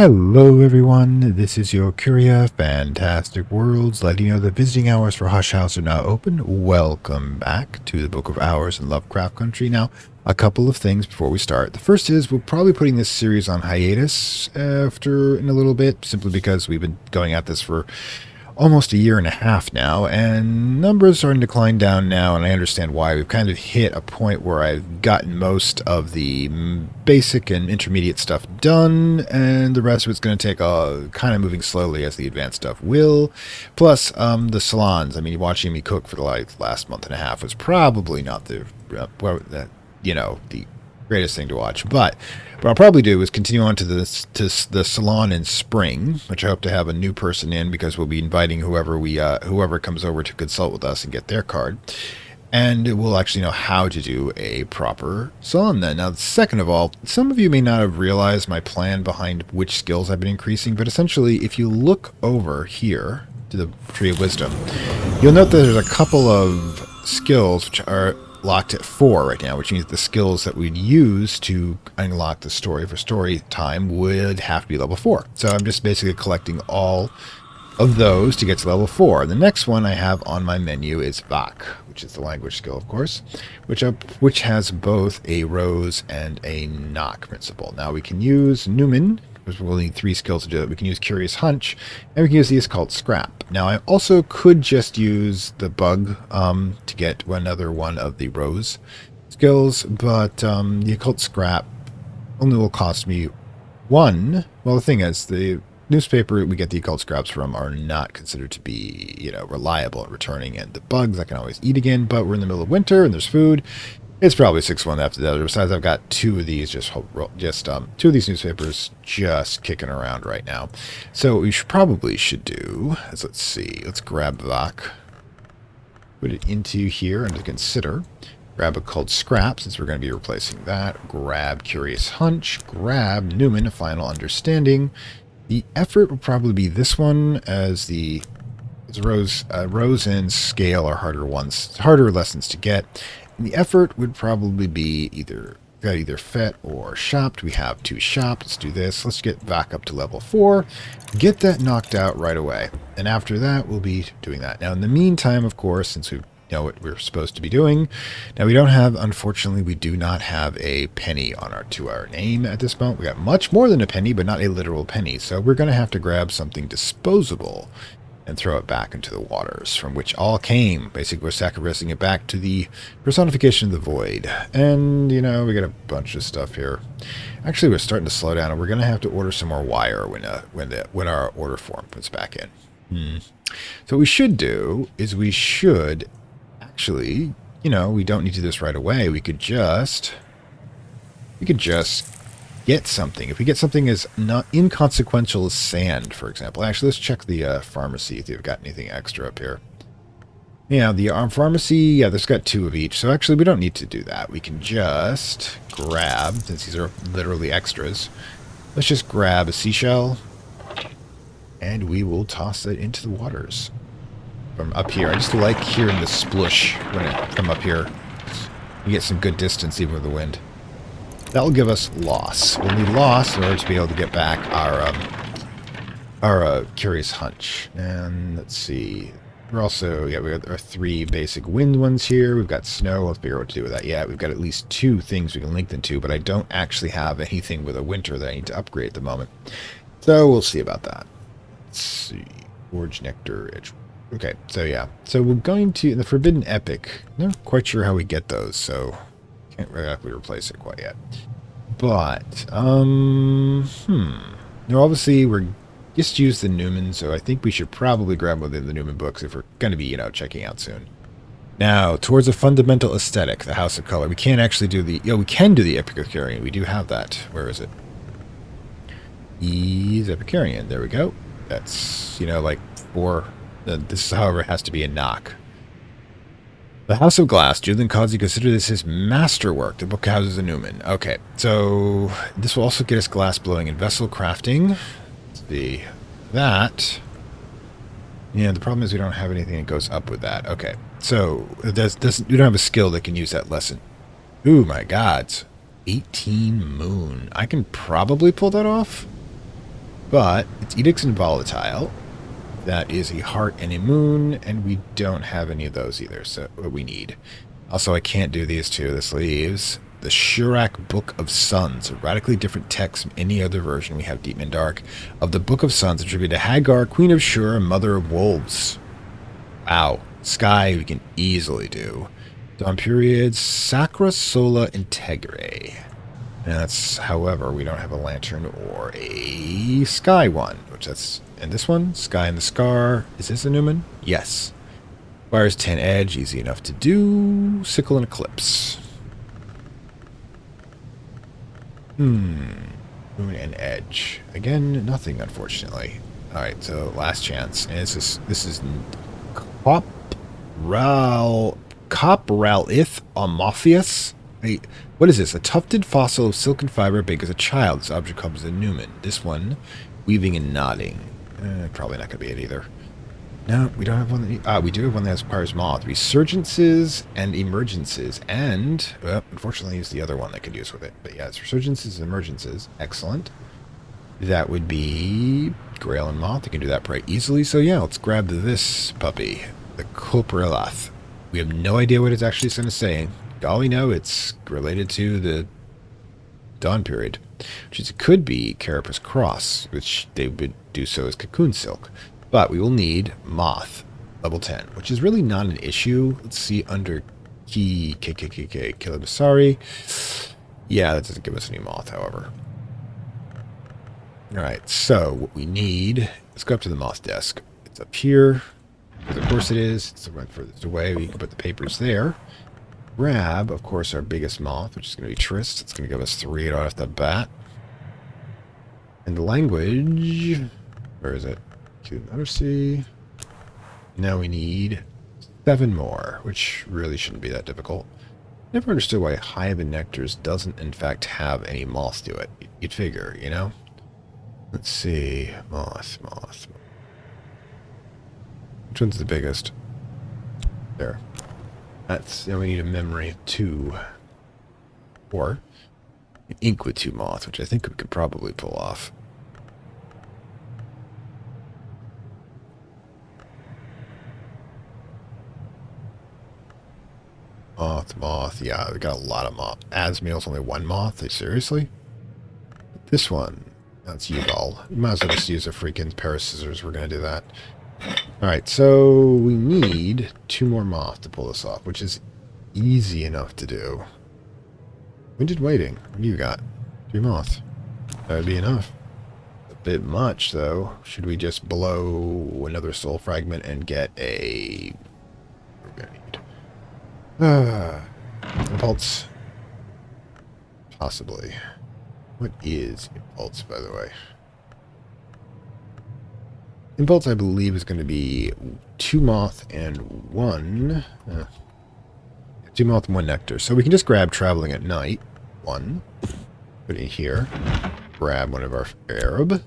Hello everyone, this is your Curia Fantastic Worlds, letting you know that visiting hours for Hush House are now open. Welcome back to the Book of Hours in Lovecraft Country. Now, a couple of things before we start. The first is we're probably putting this series on hiatus in a little bit, simply because we've been going at this for almost a year and a half now, and numbers are in decline down now, and I understand why. We've kind of hit a point where I've gotten most of the basic and intermediate stuff done, and the rest of it's going to take a kind of moving slowly as the advanced stuff will. Plus, the salons. I mean, watching me cook for the last month and a half was probably not the greatest thing to watch. But what I'll probably do is continue on to the salon in spring, which I hope to have a new person in, because we'll be inviting whoever comes over to consult with us and get their card. And we'll actually know how to do a proper salon then. Now, second of all, some of you may not have realized my plan behind which skills I've been increasing, but essentially, if you look over here to the Tree of Wisdom, you'll note that there's a couple of skills which are locked at 4 right now, which means the skills that we'd use to unlock the story for story time would have to be level 4. So I'm just basically collecting all of those to get to level 4. The next one I have on my menu is Vak, which is the language skill, of course, which has both a rose and a knock principle. Now we can use Newman, because we'll need 3 skills to do it. We can use Curious Hunch, and we can use the occult scrap. Now I also could just use the bug to get another one of the rose skills, but the occult scrap only will cost me 1. Well, the thing is, the newspaper we get the occult scraps from are not considered to be, reliable at returning, and the bugs I can always eat again, but we're in the middle of winter and there's food. It's probably 6-1 after the other. Besides, I've got 2 of these, two of these newspapers just kicking around right now. So what we probably should do is, let's see, let's grab Vak, put it into here under consider, grab occult scrap, since we're going to be replacing that, grab Curious Hunch, grab Newman, a Final Understanding. The effort will probably be this one, as the rose and scale are harder lessons to get. And the effort would probably be either fet or shopped. We have 2 shopped. Let's do this. Let's get back up to level 4. Get that knocked out right away. And after that, we'll be doing that. Now, in the meantime, of course, since we know what we're supposed to be doing, now unfortunately, we do not have a penny to our name at this moment. We got much more than a penny, but not a literal penny. So we're going to have to grab something disposable and throw it back into the waters from which all came. Basically, we're sacrificing it back to the personification of the void. And, we got a bunch of stuff here. Actually, we're starting to slow down, and we're going to have to order some more wire when our order form puts back in. So what we should do is actually, we don't need to do this right away. We could just get something. If we get something as not inconsequential as sand, for example. Actually, let's check the pharmacy if they've got anything extra up here. Yeah, the pharmacy, yeah, there's got 2 of each. So actually, we don't need to do that. We can just grab, since these are literally extras, let's just grab a seashell, and we will toss it into the waters from up here. I just like hearing the splush from up here. You get some good distance even with the wind. That'll give us loss. We'll need loss in order to be able to get back our Curious Hunch. And let's see. We're also, we got our 3 basic wind ones here. We've got snow. Let's figure out what to do with that. Yeah, we've got at least 2 things we can link them to, but I don't actually have anything with a winter that I need to upgrade at the moment. So we'll see about that. Let's see. Forge Nectar, Edge. Okay, so yeah. So we're going to, the Forbidden Epic. Not quite sure how we get those, so can't exactly replace it quite yet. But, no, obviously we're just use the Newman, so I think we should probably grab one of the Newman books if we're going to be, checking out soon. Now, towards a fundamental aesthetic, the House of Color. We can't actually do we can do the Epicurean. We do have that. Where is it? He's Epicurean. There we go. That's, like 4. This, however, has to be a knock. The House of Glass. Julian Causey consider this his masterwork. The book houses a Newman. Okay, so this will also get us glass blowing and vessel crafting. Let's see. That. Yeah, the problem is we don't have anything that goes up with that. Okay, so we don't have a skill that can use that lesson. Ooh, my God. 18 moon. I can probably pull that off. But it's edicts and volatile. That is a heart and a moon, and we don't have any of those either, so what we need. Also, I can't do these two. This leaves the Shurak Book of Suns, a radically different text from any other version we have deep and dark, of the Book of Suns attributed to Hagar, Queen of Shur, and Mother of Wolves. Wow. Sky we can easily do. Dawn period, Sacra Sola Integre. And that's, however, we don't have a lantern or a sky one, which that's, and this one, Sky and the Scar. Is this a Newman? Yes. Requires 10 edge, easy enough to do. Sickle and Eclipse. Moon and edge. Again, nothing, unfortunately. Alright, so last chance. And this is Copralith Amorpheus. Wait, what is this? A tufted fossil of silken fiber big as a child. This object comes in Newman. This one, weaving and nodding. Probably not going to be it either. No, we don't have one that... we do have one that requires moth. Resurgences and emergences. And, well, unfortunately, it's the other one that could use with it. But yeah, it's resurgences and emergences. Excellent. That would be Grail and Moth. You can do that pretty easily. So yeah, let's grab this puppy. The Copralath. We have no idea what it's actually going to say. All we know, it's related to the Dawn period. Which is, it could be Carapace Cross, which they would do so as Cocoon Silk. But we will need Moth, level 10, which is really not an issue. Let's see, under Key Kilabasari. Yeah, that doesn't give us any Moth, however. Alright, so what we need, let's go up to the Moth desk. It's up here. Of course it is. It's right furthest away. We can put the papers there. Grab, of course, our biggest Moth, which is going to be Trist. It's going to give us 3 right off the bat. And the language, where is it? Literacy. Now we need 7 more, which really shouldn't be that difficult. Never understood why Hive and Nectars doesn't, in fact, have any moth to it. You'd figure, you know? Let's see. Moth. Which one's the biggest? There. Now we need a memory of 2. Or an ink with 2 moth, which I think we could probably pull off. Moth. Yeah, we got a lot of moth. Asmeal's only 1 moth. Seriously? This one. That's Ugal. You might as well just use a freaking pair of scissors. We're going to do that. Alright, so we need 2 more moth to pull this off, which is easy enough to do. Winded waiting. What do you got? 3 moth. That would be enough. A bit much, though. Should we just blow another soul fragment and get a... We're going to need... Impulse. Possibly. What is Impulse, by the way? Impulse, I believe, is going to be 2 moth and 1... 2 moth and 1 nectar. So we can just grab Traveling at Night. 1. Put it in here. Grab one of our Arab.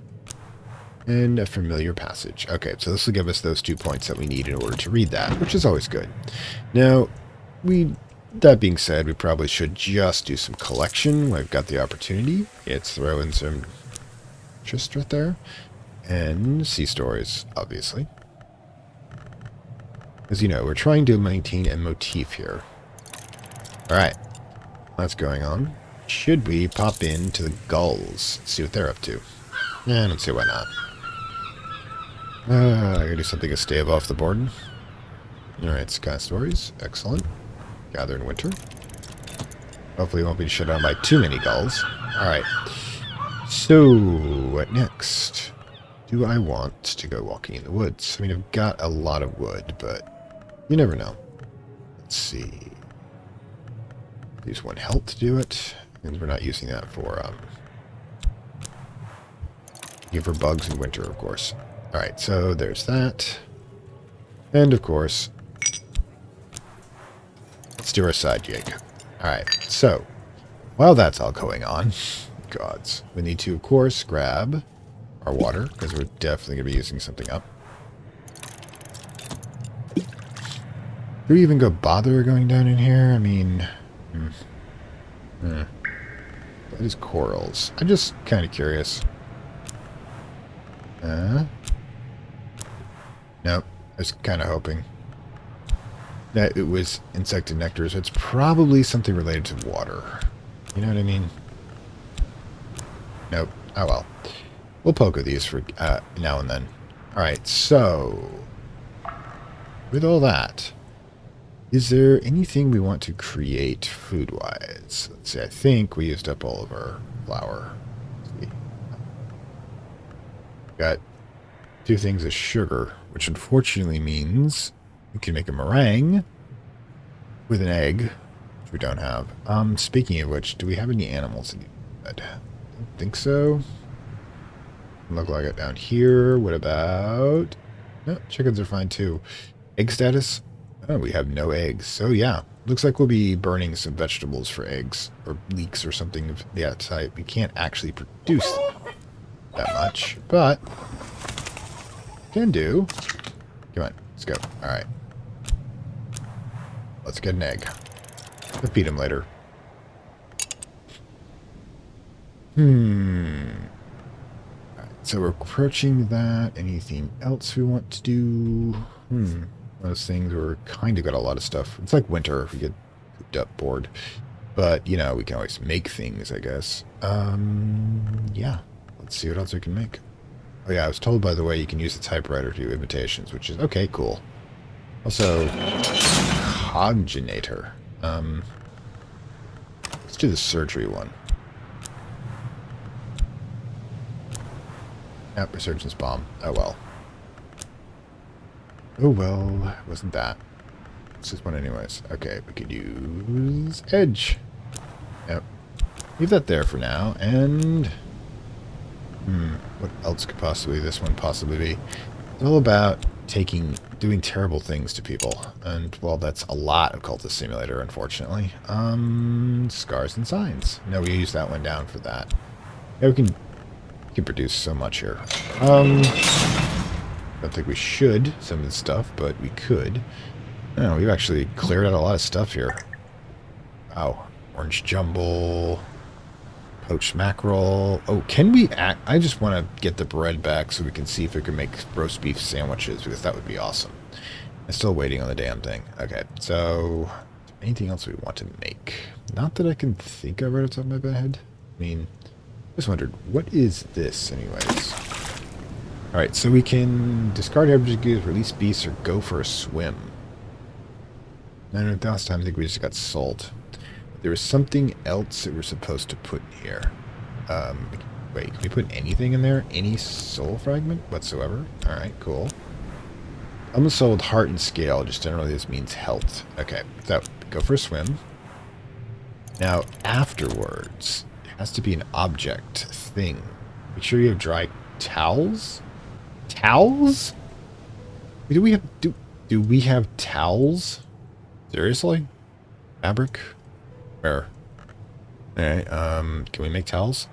And a Familiar Passage. Okay, so this will give us those 2 points that we need in order to read that, which is always good. Now... that being said, we probably should just do some collection when I've got the opportunity. Let's throw in some just right there. And sea stories, obviously. As you know, we're trying to maintain a motif here. Alright. That's going on. Should we pop into the gulls? See what they're up to. I don't see why not. I gotta do something to stave off the board. Alright, sky stories. Excellent. Gather in winter. Hopefully we won't be shut down by too many gulls. Alright. So, what next? Do I want to go walking in the woods? I mean, I've got a lot of wood, but you never know. Let's see. Use 1 health to do it. And we're not using that for, for bugs in winter, of course. Alright, so there's that. And, of course... let's do our side jig. Alright, so, while that's all going on, gods, we need to, of course, grab our water, because we're definitely going to be using something up. Do we even go bother going down in here? I mean, that is corals. I'm just kind of curious. Nope. I was kind of hoping that it was insect and nectar, so it's probably something related to water. You know what I mean? Nope. Oh well. We'll poke at these for now and then. Alright, so with all that, is there anything we want to create food-wise? Let's see, I think we used up all of our flour. Let's see. Got 2 things of sugar, which unfortunately means we can make a meringue with an egg, which we don't have. Speaking of which, do we have any animals in bed? Don't think so. Look like it down here. What about... No, chickens are fine too. Egg status? Oh, we have no eggs. So yeah, looks like we'll be burning some vegetables for eggs or leeks or something of that type. We can't actually produce that much, but can do. Come on, let's go. All right, let's get an egg. We'll feed him later. So we're approaching that. Anything else we want to do? Those things, we're kind of got a lot of stuff. It's like winter if we get cooped up, bored. But, you know, we can always make things, I guess. Yeah. Let's see what else we can make. Oh, yeah, I was told, by the way, you can use the typewriter to do imitations, which is... Okay, cool. Also, coginator. Let's do the surgery one. Yep, resurgence bomb. Oh well. Oh well, wasn't that. This is one anyways. Okay, we could use edge. Yep. Leave that there for now, and... what else could possibly this one possibly be? It's all about doing terrible things to people. And, well, that's a lot of Cultist Simulator, unfortunately. Scars and signs. No, we use that one down for that. Yeah, we can produce so much here. Don't think we should, some of the stuff, but we could. No, we've actually cleared out a lot of stuff here. Wow. Orange jumble. Poached mackerel. Oh, can we I just want to get the bread back so we can see if we can make roast beef sandwiches, because that would be awesome. I'm still waiting on the damn thing. Okay, so anything else we want to make? Not that I can think of right off the top of my head. I mean... Just wondered, what is this, anyways? Alright, so we can discard objects, release beasts, or go for a swim. And last time I think we just got salt. There was something else that we're supposed to put in here. Wait, can we put anything in there? Any soul fragment whatsoever? Alright, cool. Almost sold heart and scale, just generally this means health. Okay, so go for a swim. Now, afterwards... has to be an object thing. Make sure you have dry towels. Towels? Do we have towels? Seriously? Fabric? Where? Alright, can we make towels?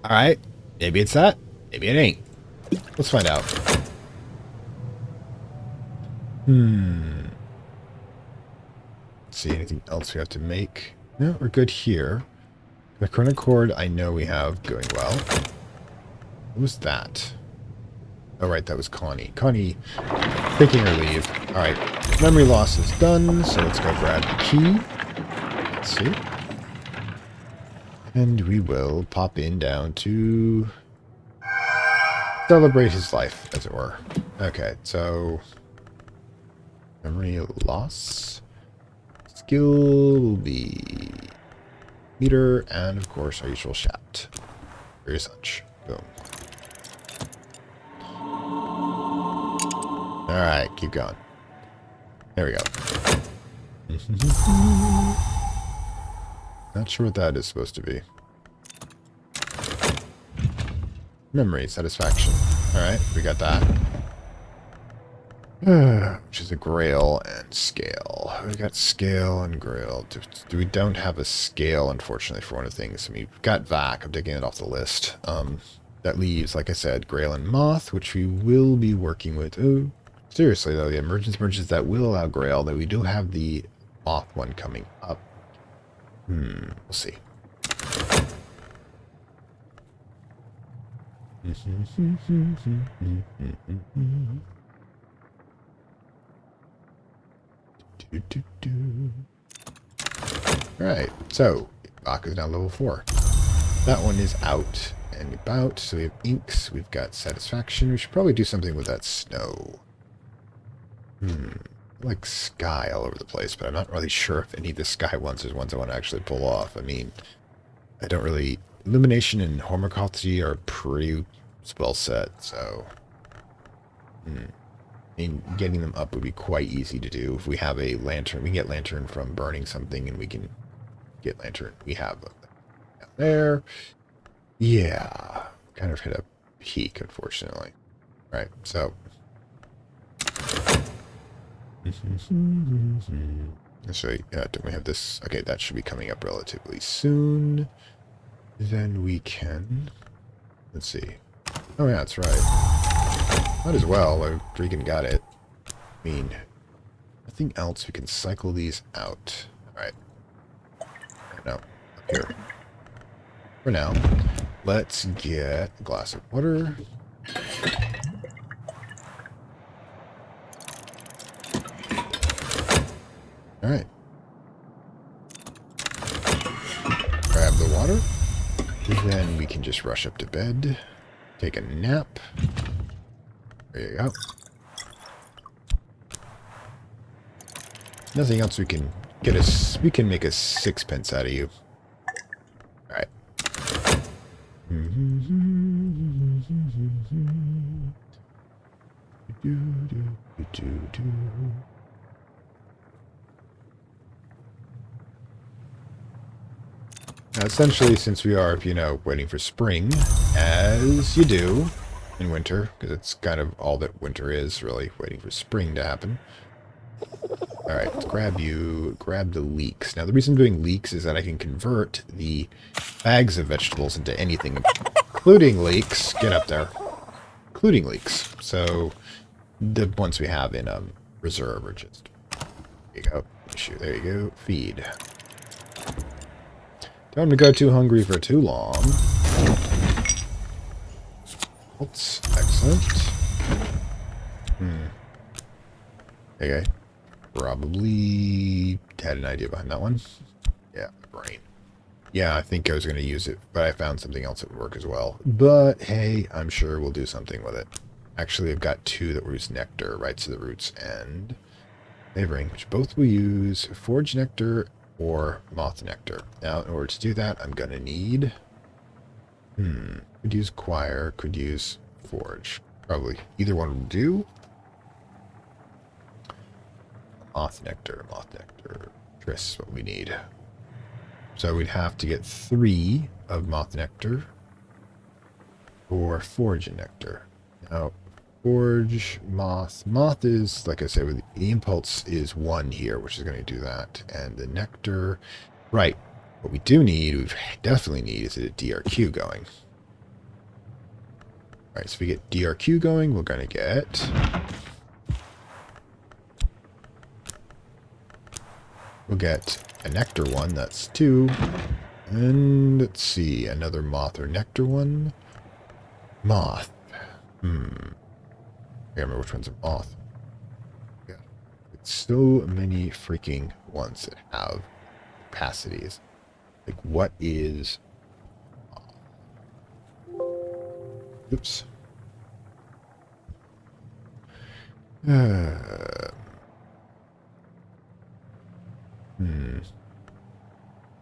Alright. Maybe it's that. Maybe it ain't. Let's find out. Let's see, anything else we have to make? No, we're good here. The chrono cord I know we have going well. What was that? Oh, right, that was Connie. Connie taking her leave. Alright, memory loss is done, so let's go grab the key. Let's see. And we will pop in down to celebrate his life, as it were. Okay, so... memory loss... skill will be meter, and of course our usual shaft. Very such. Boom. Alright, keep going. There we go. Not sure what that is supposed to be. Memory satisfaction. Alright, we got that. Which is a grail and scale. We got scale and grail. We don't have a scale, unfortunately, for one of the things. I mean, we've got vac. I'm taking it off the list. That leaves, like I said, grail and moth, which we will be working with. Oh, seriously, though, the emergence merges that will allow grail, though we do have the moth one coming up. We'll see. Alright, so Bach is now level 4. That one is out and about, so we have inks, we've got satisfaction. We should probably do something with that snow. Like sky all over the place, but I'm not really sure if any of the sky ones is ones I want to actually pull off. I mean, I don't really... Illumination and homoculty are pretty well set, so... I mean, getting them up would be quite easy to do. If we have a lantern, we can get lantern from burning something, and we can get lantern. We have them down there. Yeah, kind of hit a peak, unfortunately. Right, so... So, don't we have this? Okay, that should be coming up relatively soon. Then we can... Let's see. Oh, yeah, that's right. Might as well. I freaking got it. I mean, nothing else. We can cycle these out. Alright. No. Up here. For now. Let's get a glass of water. Alright. Grab the water. Then we can just rush up to bed. Take a nap. There you go. Nothing else we can get us. We can make a 6 pence out of you. Alright. Now, essentially, since we are, you know, waiting for spring, as you do in winter, because it's kind of all that winter is, really, waiting for spring to happen. Alright, let's grab you, grab the leeks. Now, the reason I'm doing leeks is that I can convert the bags of vegetables into anything, including leeks. Get up there. Including leeks. So, the ones we have in reserve are just... There you go. Shoot, there you go. Feed. Don't want to go too hungry for too long. That's excellent. Okay. Probably had an idea behind that one. Yeah, my brain. Yeah, I think I was going to use it, but I found something else that would work as well. But, hey, I'm sure we'll do something with it. Actually, I've got two that will use nectar, right to the roots, and flavoring, which both will use forge nectar or moth nectar. Now, in order to do that, I'm going to need... Could use choir, could use forge. Probably either one will do. Moth nectar. Tris, what we need. So we'd have to get 3 of moth nectar or forge nectar. Now, forge, moth. Moth is, like I said, with the impulse is 1 here, which is going to do that. And the nectar, right. What we do need, we definitely need, is a DRQ going. All right, so if we get DRQ going, we're going to get... We'll get a nectar one, that's 2. And let's see, another moth or nectar one. Moth. I can't remember which one's a moth. Yeah. It's so many freaking ones that have capacities. Like, what is... Oops.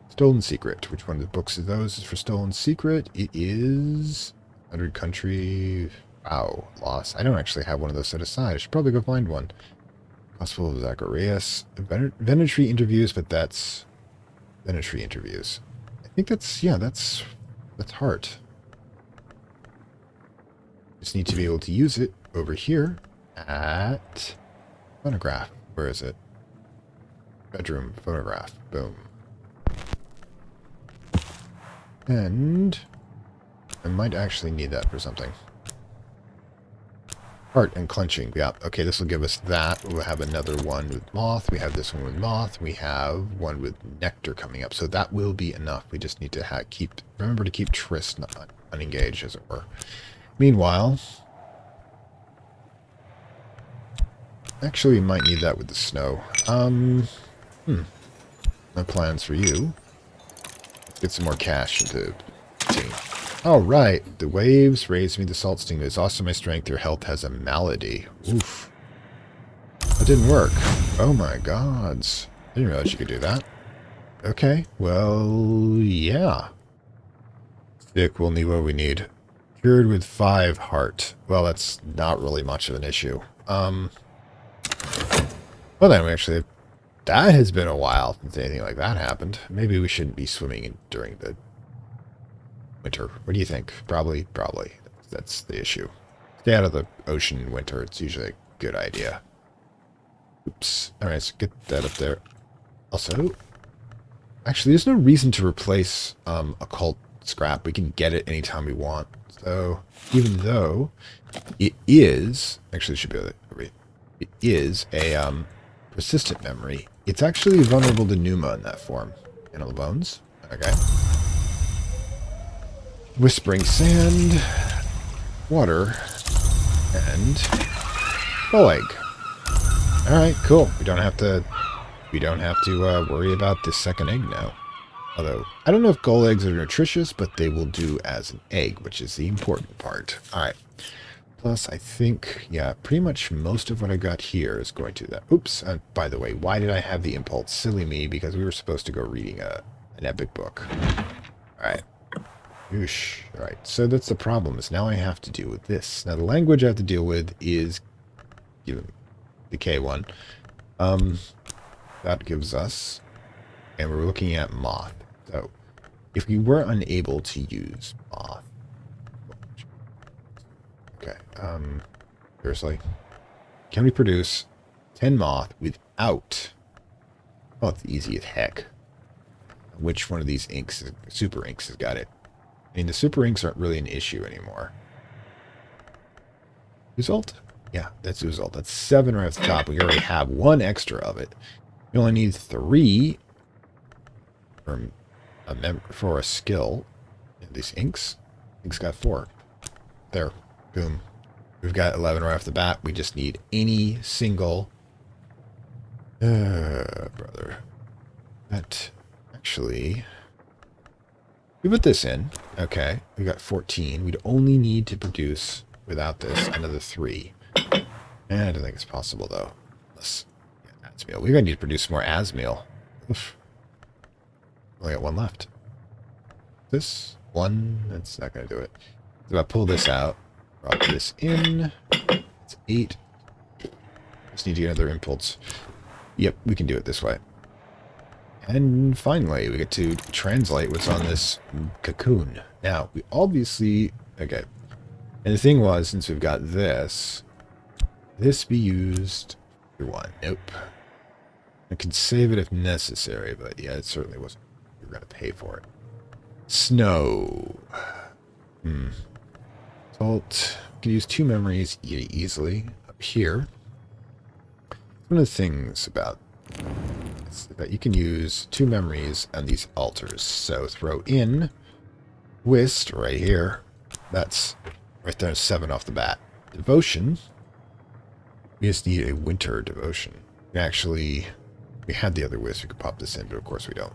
Stolen Secret. Which one of the books of those is for Stolen Secret? It is... 100 Country... Wow. Lost. I don't actually have one of those set aside. I should probably go find one. Gospel of Zacharias. Venetry Interviews, but that's... Venetry Interviews. I think that's... Yeah, that's heart. Just need to be able to use it over here at... Phonograph. Where is it? Bedroom. Phonograph. Boom. And I might actually need that for something. Heart and clenching. Yeah, okay, this will give us that. We'll have another one with moth. We have this one with moth. We have one with nectar coming up. So that will be enough. We just need to remember to keep Trist unengaged, as it were. Meanwhile, actually, we might need that with the snow. No plans for you. Let's get some more cash into the team. All right. The waves raise me. The salt sting is also my strength. Your health has a malady. Oof. That didn't work. Oh my gods. I didn't realize you could do that. Okay. Well, yeah. Stick, we'll need what we need. Cured with 5 heart. Well, that's not really much of an issue. Well then, actually, that has been a while since anything like that happened. Maybe we shouldn't be swimming during the winter. What do you think? Probably. That's the issue. Stay out of the ocean in winter. It's usually a good idea. Oops. Alright, so get that up there. Also, actually, there's no reason to replace occult scrap. We can get it anytime we want. So, even though it is... Actually, it should be able to read. It is a persistent memory. It's actually vulnerable to pneuma in that form. Animal bones. Okay. Whispering sand, water, and bull egg. All right, cool. We don't have to worry about this second egg now. Although I don't know if gull eggs are nutritious, but they will do as an egg, which is the important part. All right. Plus, I think, yeah, pretty much most of what I got here is going to that. Oops. By the way, why did I have the impulse? Silly me, because we were supposed to go reading an epic book. All right. Oosh. All right. So that's the problem, is now I have to deal with this. Now, the language I have to deal with is the K1. That gives us, and we're looking at moth. So, if we were unable to use moth, okay, seriously, can we produce 10 moth without, oh, it's easy as heck. Which one of these inks, super inks, has got it? I mean, the super inks aren't really an issue anymore. Result? Yeah, that's the result. That's 7 right off the top. We already have 1 extra of it. We only need 3 for a skill. These inks. Inks got 4. There. Boom. We've got 11 right off the bat. We just need any single... brother. That... Actually... We put this in. Okay. We got 14. We'd only need to produce, without this, another 3. I don't think it's possible, though. Let's get Asmeal. We're going to need to produce more Asmeal. Oof. Only got 1 left. This 1, that's not going to do it. So if I pull this out, drop this in. It's 8. Just need to get another impulse. Yep, we can do it this way. And finally, we get to translate what's on this cocoon. Now, we obviously... Okay. And the thing was, since we've got this be used for 1. Nope. I can save it if necessary, but yeah, it certainly wasn't. We're going to pay for it. Snow. Salt. We can use 2 memories easily. Up here. One of the things about that you can use 2 memories on these altars. So throw in Whist right here. That's right there, 7 off the bat. Devotion. We just need a winter devotion. Actually, we had the other Whist. We could pop this in, but of course we don't.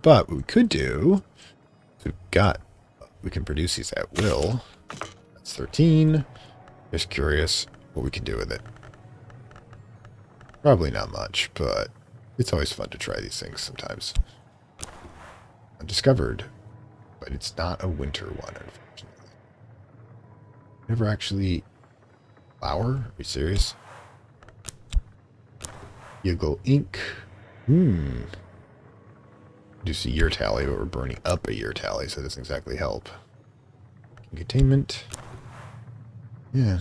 But what we could do, we can produce these at will. That's 13. Just curious what we can do with it. Probably not much, but it's always fun to try these things sometimes. Undiscovered, but it's not a winter one, unfortunately. Never actually... Flower? Are you serious? Yuggle ink. Do see year tally, but we're burning up a year tally, so it doesn't exactly help. Containment. Yeah.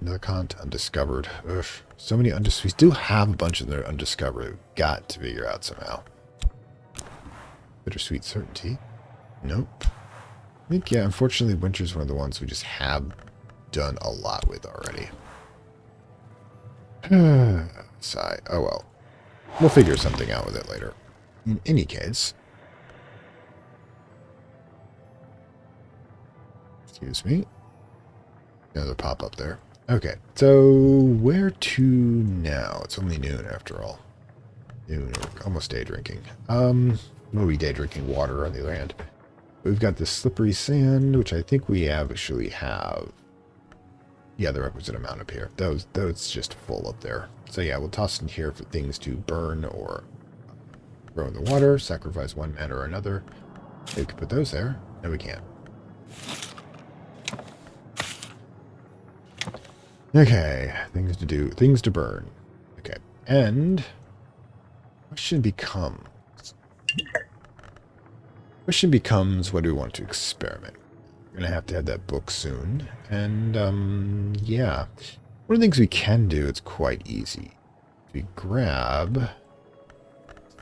Another content undiscovered. Ugh. So many undiscovered. We still have a bunch of them that are undiscovered. We've got to figure out somehow. Bittersweet certainty. Nope. I think, yeah, unfortunately, winter's one of the ones we just have done a lot with already. Sigh. Oh well. We'll figure something out with it later. In any case, Excuse me. Another pop-up there. Okay, so where to now? It's only noon after all. Noon, or almost day drinking. We'll be day drinking water on the other hand. We've got this slippery sand, which I think we actually have. Yeah, the requisite amount up here. Those just full up there. So yeah, we'll toss in here for things to burn or throw in the water, sacrifice one man or another. Maybe we can put those there. No, we can't. Okay, things to do, things to burn. Okay, and question becomes, what do we want to experiment? We're going to have that book soon. And, yeah. One of the things we can do, it's quite easy. We grab...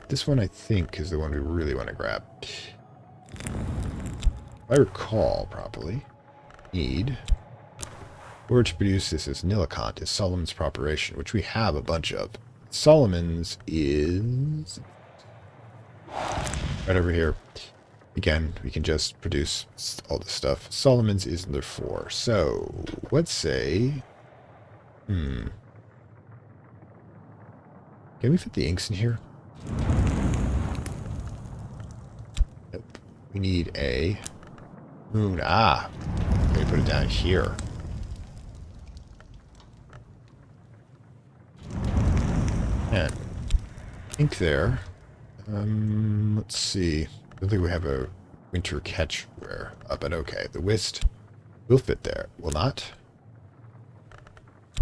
This one, I think, is the one we really want to grab. If I recall properly, need... In order to produce this as Nilicant is Solomon's Preparation, which we have a bunch of. Solomon's is... right over here. Again, we can just produce all this stuff. Solomon's is number 4. So, let's say... Can we fit the inks in here? Nope. We need a moon. Ah! Let me put it down here. And ink there. Let's see. I don't think we have a winter catchware. But okay. The whist will fit there. Will not?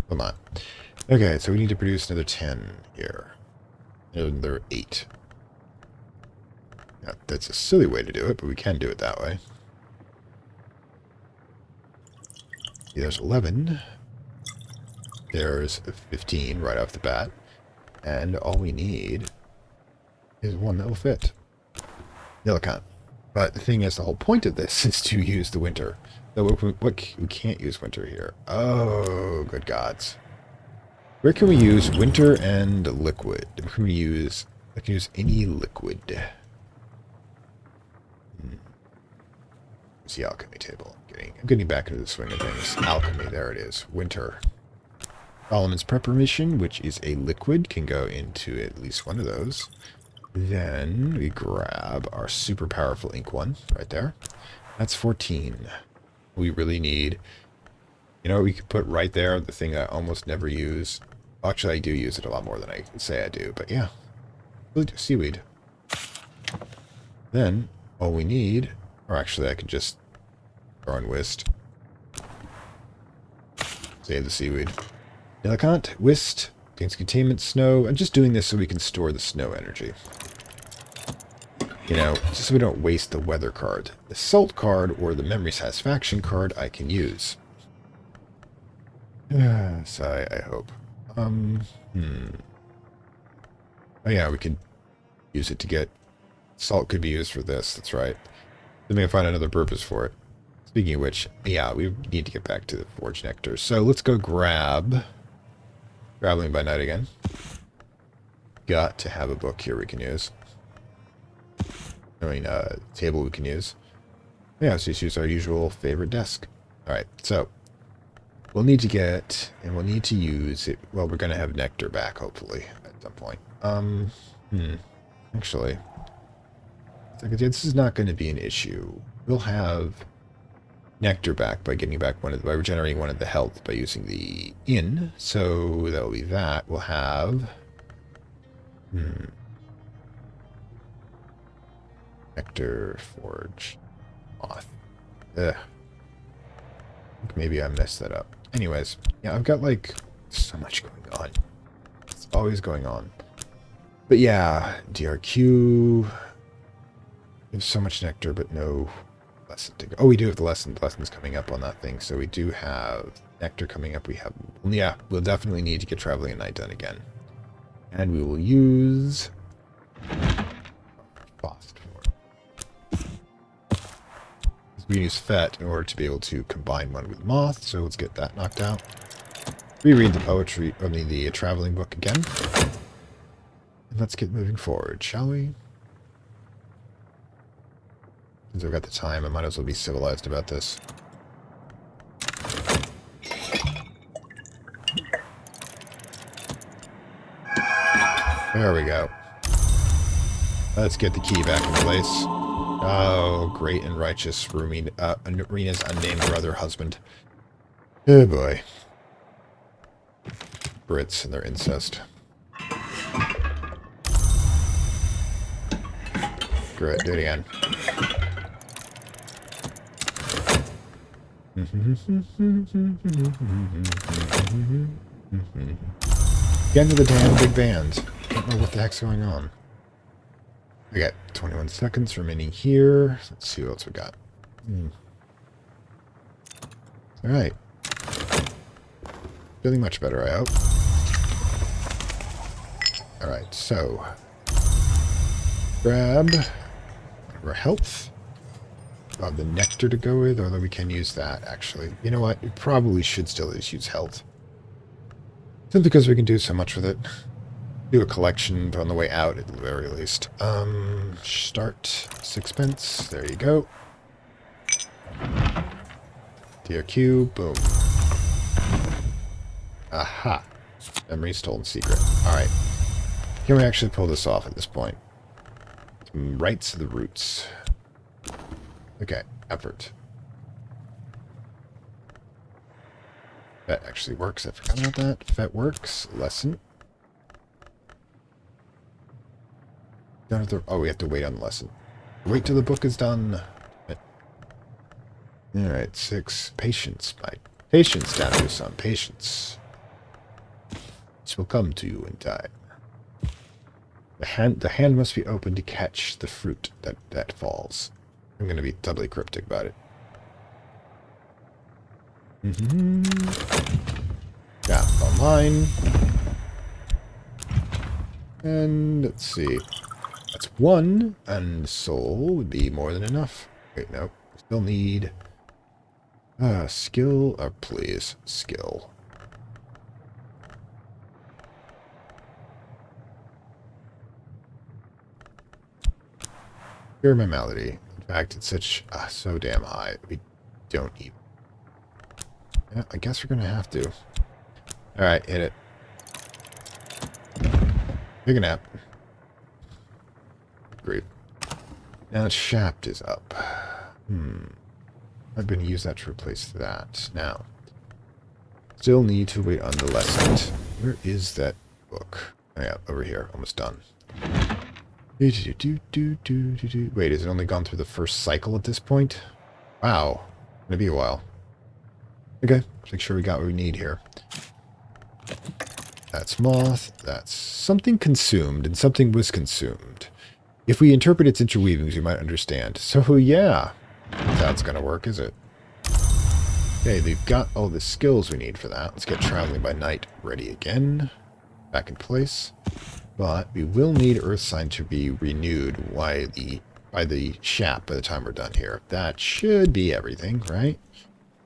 Will not. Okay, so we need to produce another 10 here. Another 8. Now, that's a silly way to do it, but we can do it that way. There's 11. There's 15 right off the bat. And all we need is one that will fit. Nilicant. But the thing is, the whole point of this is to use the winter. So we can't use winter here. Oh, good gods. Where can we use winter and liquid? Where can we use... I can use any liquid. It's the alchemy table. I'm getting back into the swing of things. Alchemy, there it is. Winter. Solomon's Preparation, which is a liquid, can go into at least one of those. Then we grab our super powerful ink one right there. That's 14. We really need... You know what we could put right there? The thing I almost never use. Actually, I do use it a lot more than I say I do, but yeah. Seaweed. Then, all we need... Or actually, I can just throw in whist. Save the seaweed. Nilicant, whist, gains containment, snow. I'm just doing this so we can store the snow energy. You know, just so we don't waste the weather card. The salt card or the memory satisfaction card I can use. So I hope. Oh yeah, we could use it to get... Salt could be used for this, that's right. Then we can find another purpose for it. Speaking of which, yeah, we need to get back to the Forge Nectar. So let's go grab... Traveling by Night again. Got to have a book here we can use. I mean, table we can use. Yeah, let's just use our usual favorite desk. Alright, so... We'll need to get... And we'll need to use it... Well, we're going to have nectar back, hopefully, at some point. Actually... This is not going to be an issue. We'll have nectar back by getting back by regenerating one of the health by using the inn. So that'll be that. We'll have nectar forge moth. Ugh. Maybe I messed that up. Anyways, yeah, I've got like so much going on. It's always going on. But yeah, DRQ. We have so much nectar, but no lesson to go. Oh, we do have the lessons coming up on that thing. So we do have nectar coming up. We have, yeah, we'll definitely need to get Traveling at Night done again. And we will use Fast for it. We can use Fet in order to be able to combine one with Moth. So let's get that knocked out. Reread the poetry, I mean the traveling book again. And let's get moving forward, shall we? Since I've got the time, I might as well be civilized about this. There we go. Let's get the key back in place. Oh, great and righteous Rena's unnamed brother husband. Oh boy. Brits and their incest. Screw it, do it again. Again to the damn big band. Don't know what the heck's going on. We got 21 seconds remaining here. Let's see what else we got. Alright. Feeling much better, I hope. Alright, so. Grab our health. The nectar to go with, although we can use that, actually. You know what? We probably should still just use health. Simply because we can do so much with it. Do a collection on the way out, at the very least. Start sixpence. There you go. DRQ. Boom. Aha. Memory stolen secret. Alright. Can we actually pull this off at this point? Rights of the roots. Okay. Effort. That actually works. I forgot about that. If that works, lesson. Don't have to, oh, we have to wait on the lesson. Wait till the book is done. Alright, 6. Patience. Patience, down to some patience. This will come to you in time. The hand must be open to catch the fruit that falls. I'm going to be doubly cryptic about it. Yeah, online. And let's see. That's 1, and soul would be more than enough. Wait, no. Still need skill. Please, skill. Hear my melody. In fact, it's such so damn high. We don't even. Yeah, I guess we're gonna have to. All right, hit it. Take a nap. Great. Now Shaft is up. I'm going to use that to replace that. Now, still need to wait on the lesson. Where is that book? Oh yeah, over here. Almost done. Wait, is it only gone through the first cycle at this point? Wow. Gonna be a while. Okay, let's make sure we got what we need here. That's moth. That's something consumed, and something was consumed. If we interpret its interweavings, we might understand. So, yeah. That's gonna work, is it? Okay, they've got all the skills we need for that. Let's get traveling by night ready again. Back in place. But we will need Earth Sign to be renewed by the Shap by the time we're done here. That should be everything, right?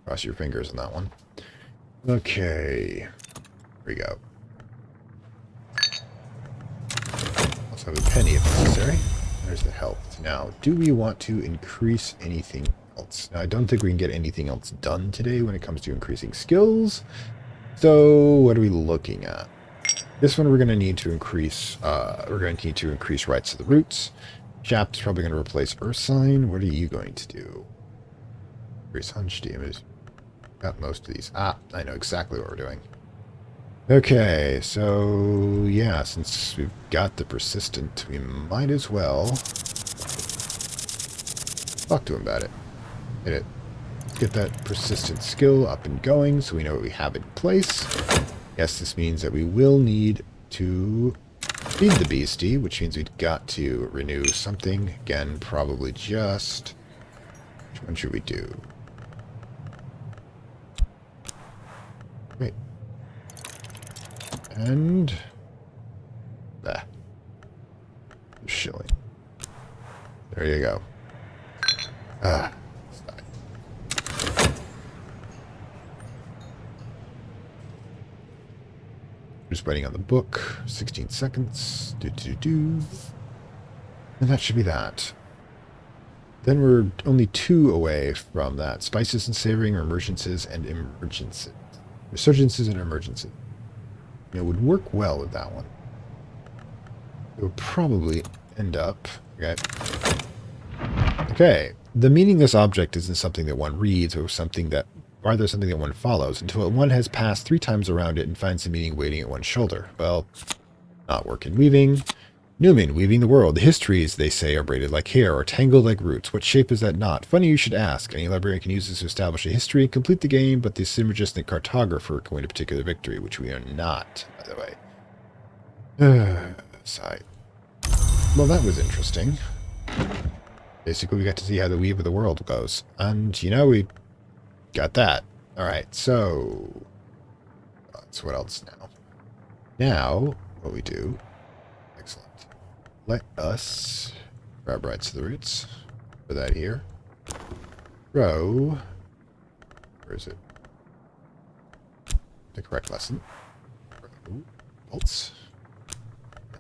Cross your fingers on that one. Okay. Here we go. Also have a penny if necessary. There's the health. Now, do we want to increase anything else? Now, I don't think we can get anything else done today when it comes to increasing skills. So, what are we looking at? This one we're going to need to increase. We're going to need to increase rights to the roots. Shap's probably going to replace Earth Sign. What are you going to do? Increase hunch damage. Got most of these. I know exactly what we're doing. Okay, so yeah, since we've got the persistent, we might as well talk to him about it. Hit it. Let's get that persistent skill up and going so we know what we have in place. Yes, this means that we will need to feed the beastie, which means we've got to renew something. Again, probably just... Which one should we do? Wait. And... Shilling. There you go. Just waiting on the book. 16 seconds. And that should be that. Then we're only 2 away from that. Spices and savoring, resurgences and emergences. Resurgences and emergences. It would work well with that one. it will probably end up... Okay. Okay. The meaningless object isn't something that one reads or something that... Rather something that one follows until one has passed 3 times around it and finds the meaning waiting at one's shoulder. Well, not working. Weaving. Newman, weaving the world. The histories, they say, are braided like hair or tangled like roots. What shape is that knot? Funny you should ask. Any librarian can use this to establish a history and complete the game, but the synergistic cartographer can win a particular victory, which we are not, by the way. Sigh. Well, that was interesting. Basically, we got to see how the weave of the world goes. And, you know, we got that. Alright, so... So what else now? Now, what we do... Excellent. Let us grab rights to the roots. Put that here. Row. Where is it? The correct lesson. Row. Bolts.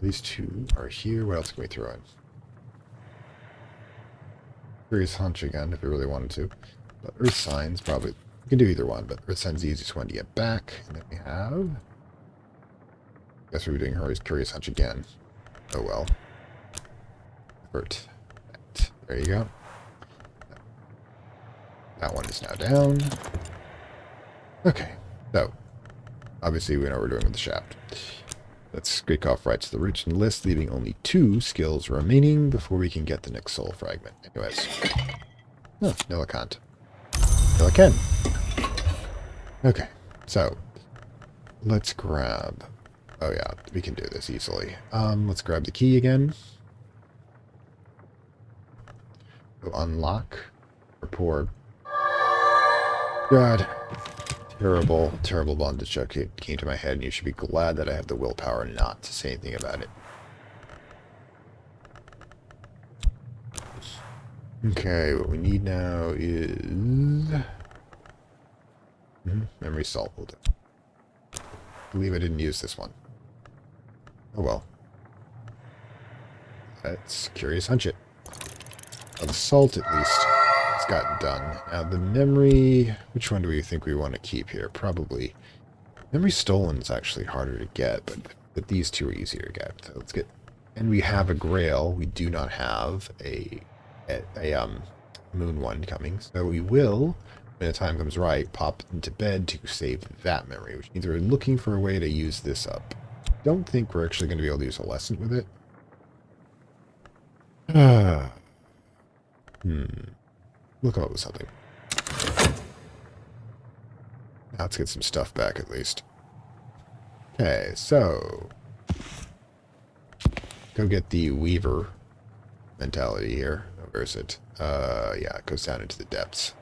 These 2 are here. What else can we throw in? Curious hunch again, if we really wanted to. But Earth Signs, probably. We can do either one, but Earth Signs is the easiest one to get back. And then we have... I guess we're doing Curious Hunch again. Oh well. Hurt. There you go. That one is now down. Okay, so obviously we know what we're doing with the shaft. Let's squeak off right to the roots and list, leaving only 2 skills remaining before we can get the next soul fragment. Anyways. Oh, Nillikant. Nilliken. Okay, so let's grab... Oh yeah, we can do this easily. Let's grab the key again. We'll unlock our poor... God. Terrible, terrible bondage joke came to my head, and you should be glad that I have the willpower not to say anything about it. Okay, what we need now is... memory salt will do. I believe I didn't use this one. Oh well. Let's Curious Hunch it. Well, the salt, at least, has gotten done. Now, the memory... Which one do we think we want to keep here? Probably... Memory stolen is actually harder to get, but these 2 are easier to get. So let's get... And we have a grail. We do not have a moon one coming. So we will, when the time comes right, pop into bed to save that memory, which means we're looking for a way to use this up. Don't think we're actually going to be able to use a lesson with it. We'll come up with something. Now let's get some stuff back at least. Okay, so go get the Weaver mentality here. Oh, where is it? Yeah, it goes down into the depths.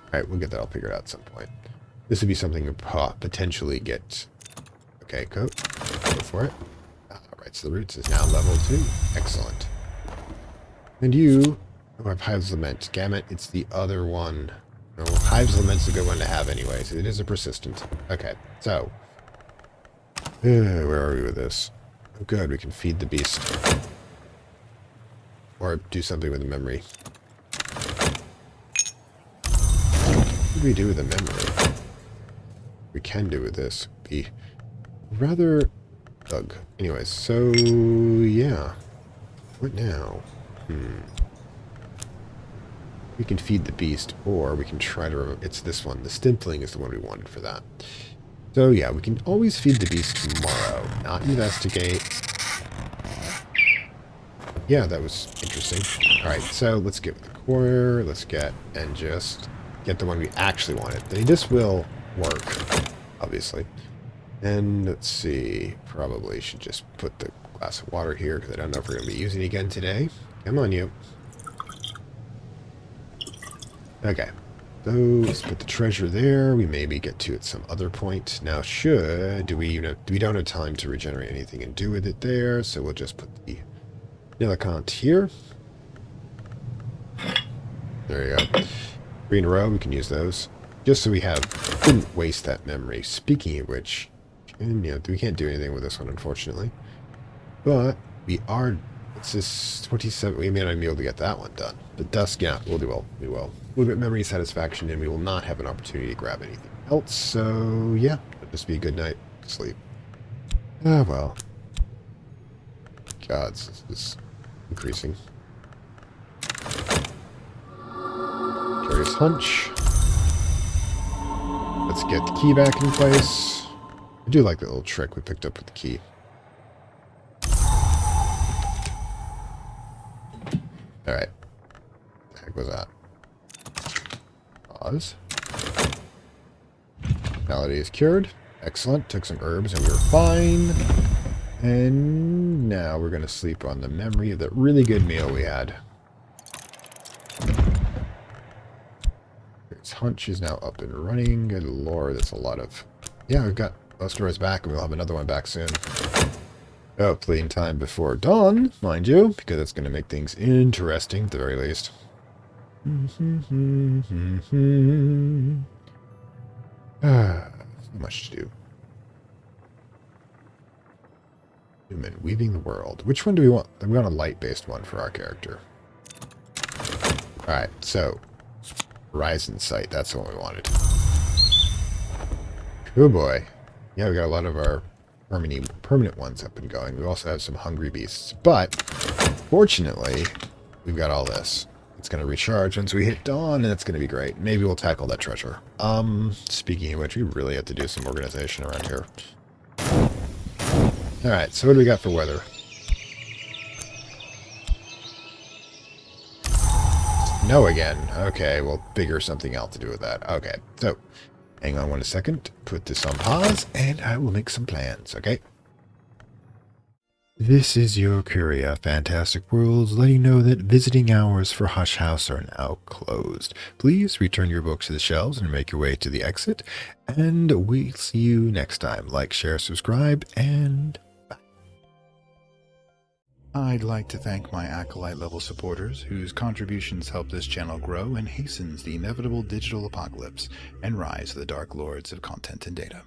Alright, we'll get that all figured out at some point. This would be something to potentially get... Okay, go for it. Right, so the roots is now level 2. Excellent. And you... Oh, I have Hive's Lament. Gamut, it's the other one. No, Hive's Lament's a good one to have anyway, so it is a persistent. Okay, so... where are we with this? Oh, good, we can feed the beast. Or do something with the memory. What do we do with the memory? We can do with this. Be rather... Ugh. Anyways, so... Yeah. What now? We can feed the beast, or we can try to remember... It's this one. The stimpling is the one we wanted for that. So, yeah, we can always feed the beast tomorrow. Not investigate. Yeah, that was interesting. Alright, so let's get with the core. Let's get... And just get the one we actually wanted. This will work, obviously. And let's see. Probably should just put the glass of water here, because I don't know if we're going to be using it again today. Come on, you. Okay. So let's put the treasure there. We maybe get to it some other point. Now, we don't have time to regenerate anything and do with it there, so we'll just put the Nillikant here. There you go. 3 in a row, we can use those. Just so we didn't waste that memory. Speaking of which, and, we can't do anything with this one, unfortunately. But we are This is 27. We may not be able to get that one done. But dusk, yeah, we'll do well. We will. We'll get memory satisfaction, and we will not have an opportunity to grab anything else. So, yeah, it'll just be a good night. Sleep. Ah, well. God, this is increasing. Curious hunch. Let's get the key back in place. I do like that little trick we picked up with the key. Alright. What the heck was that? Pause. Malady is cured. Excellent. Took some herbs and we were fine. And now we're going to sleep on the memory of that really good meal we had. His hunch is now up and running. Good lord, that's a lot of... Yeah, we've got most of ours back, and we'll have another one back soon. Hopefully in time before dawn, mind you, because it's going to make things interesting, at the very least. So much to do. Human, weaving the world. Which one do we want? We want a light-based one for our character. Alright, so... Horizon sight, that's the one we wanted. Oh boy. Yeah, we got a lot of our permanent ones up and going. We also have some hungry beasts. But, fortunately, we've got all this. It's going to recharge once we hit dawn, and it's going to be great. Maybe we'll tackle that treasure. Speaking of which, we really have to do some organization around here. Alright, so what do we got for weather? No again. Okay, we'll figure something out to do with that. Okay, so hang on 1 second. Put this on pause, and I will make some plans, okay? This is your Curia Fantastic Worlds letting you know that visiting hours for Hush House are now closed. Please return your books to the shelves and make your way to the exit, and we'll see you next time. Like, share, subscribe, and... I'd like to thank my Acolyte level supporters, whose contributions help this channel grow and hastens the inevitable digital apocalypse and rise of the Dark Lords of Content and Data.